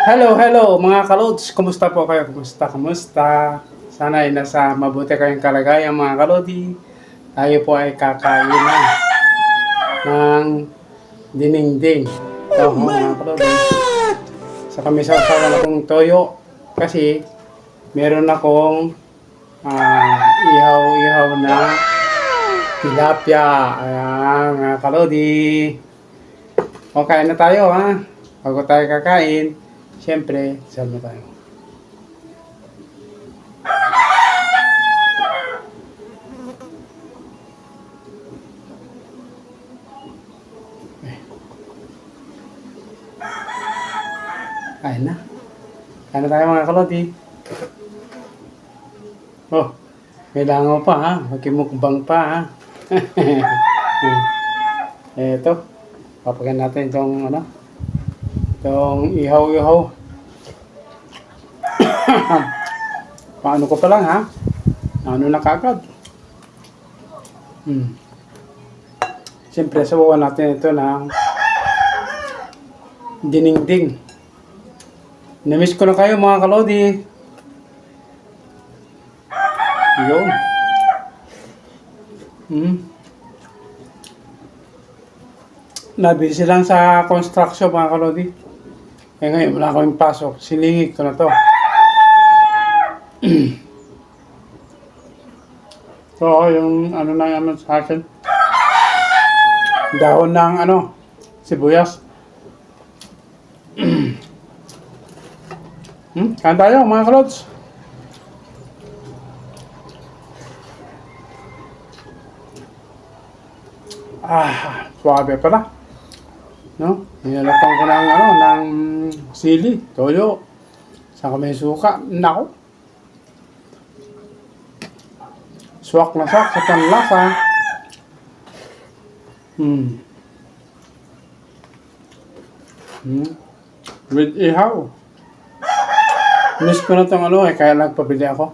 Hello mga kalods. Kumusta po kayo? Kumusta? Sana ay nasa mabuti kayong kalagayan mga kalodi. Tayo po ay kakain na ng dinengdeng. Ito mga kalodi. Sa kami sasawa akong toyo kasi meron akong ihaw-ihaw na tilapia. Ayan mga kalodi. O kain na tayo ha. Bago tayo kakain, siyempre, salmo tayo. Kain na. Kain na tayo mga kalodi. Oh, may langaw pa ha. Magkimukbang pa ha. Eto. Papagyan natin itong itong ihaw-ihaw. Paano ko pa lang ha? Ano na kagad? Siyempre, sabawan natin ito ng dinengdeng. Namiss ko na kayo mga kalodi. Yun. Nabisi lang sa construction mga kalodi. Kaya ngayon wala akong pasok. Silingig ko na to. So, yung na naman sa akin. Dahon ng sibuyas. Kain tayo mga kalods. Suwabe pala. No? Nilalapan ko ng sili, toyo. Saka may suka. Nako. Swak na swak sa panlasa. With ihaw. Miss ko na itong kaya nagpabili ako.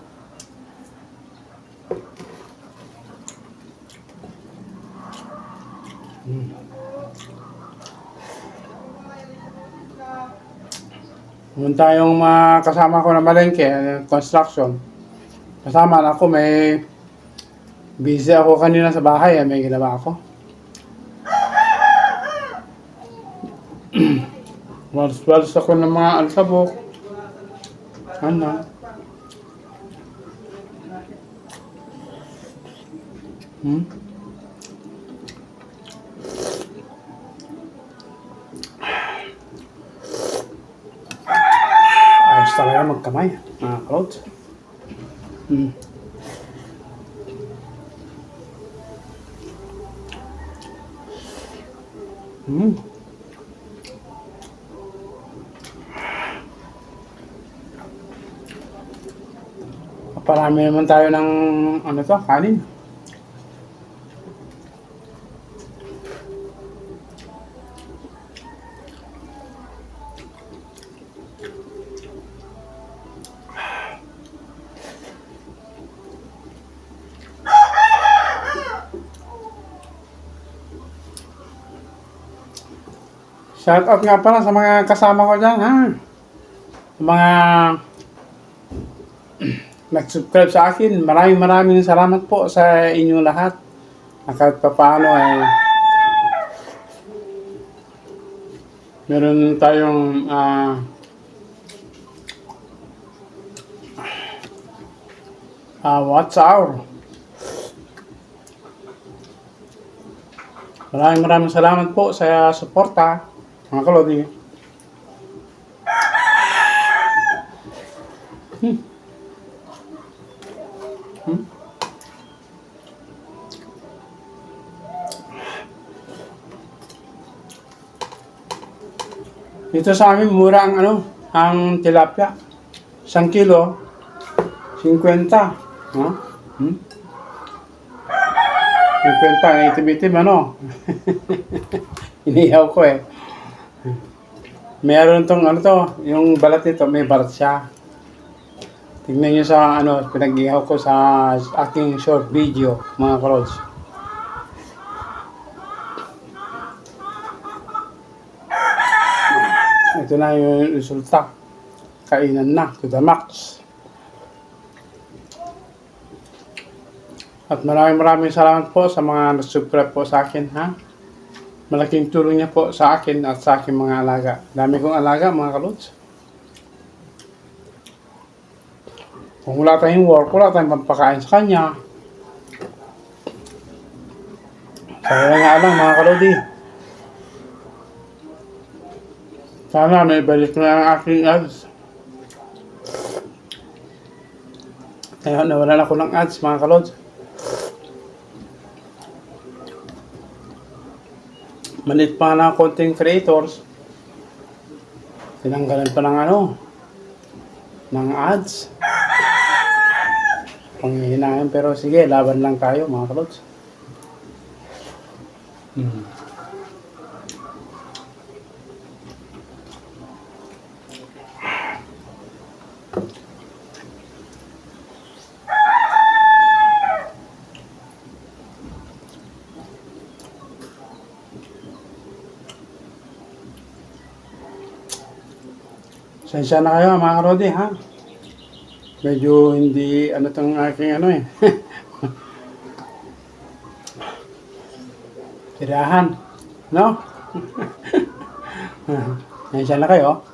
Yung tayong kasama ko na malengke, construction. Kasama na ako, may busy ako kanina sa bahay, may ginawa ako. Walis ako ng mga alsabok. Ayos talaga magkamay, mga kalod. Parami naman tayo ng kanin. Shout out nga pala sa mga kasama ko dyan ha. Sa mga nag-subscribe sa akin, maraming salamat po sa inyo lahat. Na kahit papaano ay meron tayong watch hour. Maraming salamat po sa suporta, mga kalodi. Dito sa amin, mura ang tilapia. 1 kilo, 50. 50, itim-itim Inihaw ko eh. Meron tong yung balat nito, may balat siya. Tignan nyo sa pinag-ihaw ko sa aking short video, mga kalods. Ito na yung resulta. kainan na to the max. At maraming salamat po sa mga nag-subscribe po sa akin, ha. Malaking tulong niya po sa akin at sa aking mga alaga. Dami kong alaga, mga kalods. Kung wala tayong work, wala tayong pampakain sa kanya. Kaya nga lang, mga kalodi. Sana may balik na ang aking ads. Kaya nawalan ako ng ads, mga kalods. Malit pa na content creators. Tinanggalan pa ng ng ads. Panghihinayang, pero sige, laban lang tayo, mga kalods. Sensya na kayo, mga karodi, ha? Medyo hindi, tong aking tirahan, no? Sensya na kayo.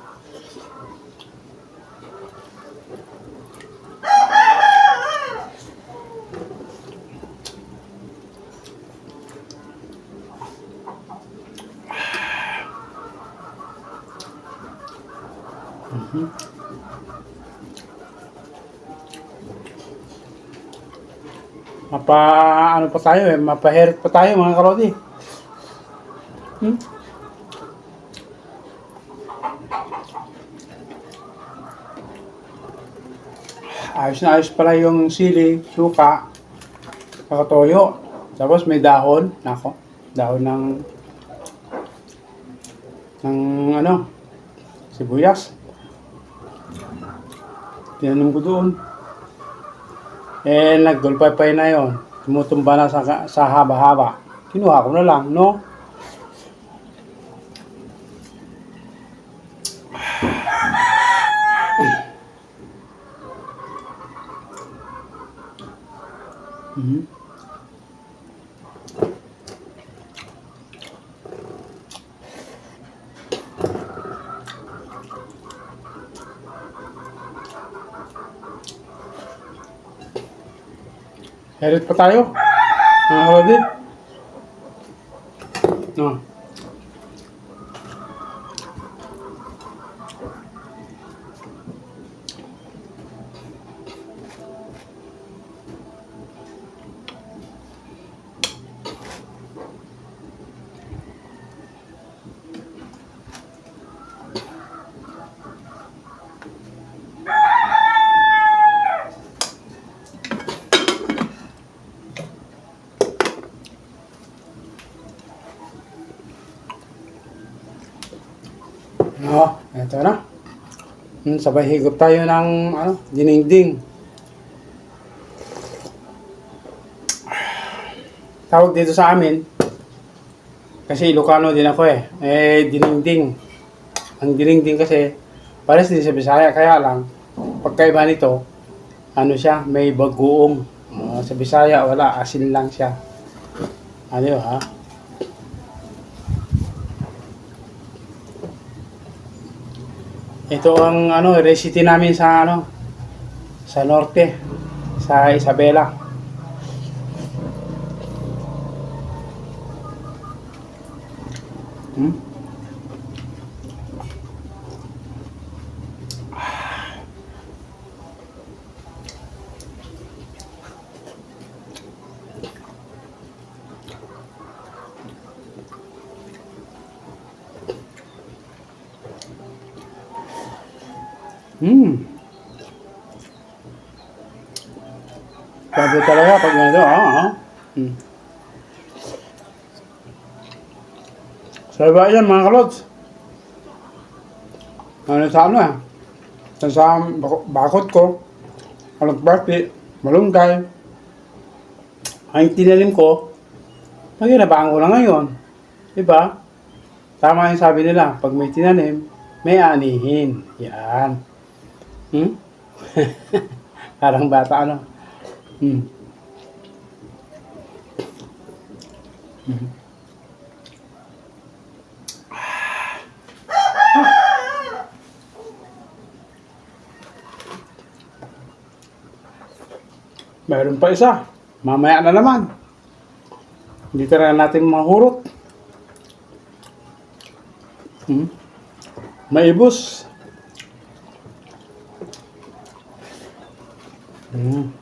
Pa tayo mapaherit pa tayo, mga karodi. Ayos na ayos pala yung sili, suka, toyo. Tapos may dahon, dahon ng sibuyas. Tinanong ko doon. Naggulpay-pay na yon. Tumutumba na sa haba-haba. Kinuha ko na lang, no? Herit pa tayo, mga karodi. No. Ito na. Sabay higop tayo ng dinengdeng. Tawag dito sa amin, kasi Ilocano din ako dinengdeng. Ang dinengdeng kasi, pares din sa Bisaya, kaya lang, pagkaiba nito, siya, may bagoong. Sa Bisaya, wala, asin lang siya. Ha? Ito ang recipe namin sa sa norte, sa Isabela. Sabi talaga pag ganito, So, iba yan, mga kalods. Sa bakod ko, alagpati, malunggay. Ang tinalim ko, naginabaan ko na ngayon. Diba? Tama yung sabi nila, pag may tinalim, may anihin. Yan. Hmm? Parang bata, ano? Hmm. Mayroon pa isa. Mamaya na naman. Hindi ka na natin mahurot. Hmm? Maibos. Hmm.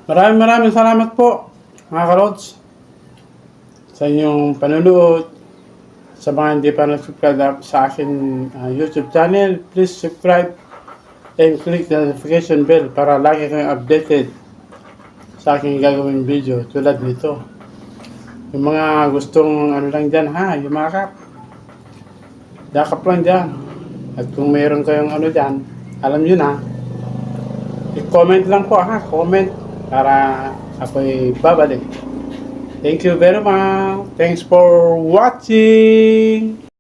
Maraming salamat po, mga kalods, sa inyong panunood. Sa mga hindi pa nag-subscribe sa akin YouTube channel, please subscribe and click the notification bell para lagi kayong updated sa aking gagawin video tulad nito. Yung mga gustong ano lang dyan ha, yumakap. Yakap lang dyan. At kung mayroon kayong ano dyan, alam nyo na, i-comment lang po ha, comment para ako'y babalik. Thank you very much. Thanks for watching.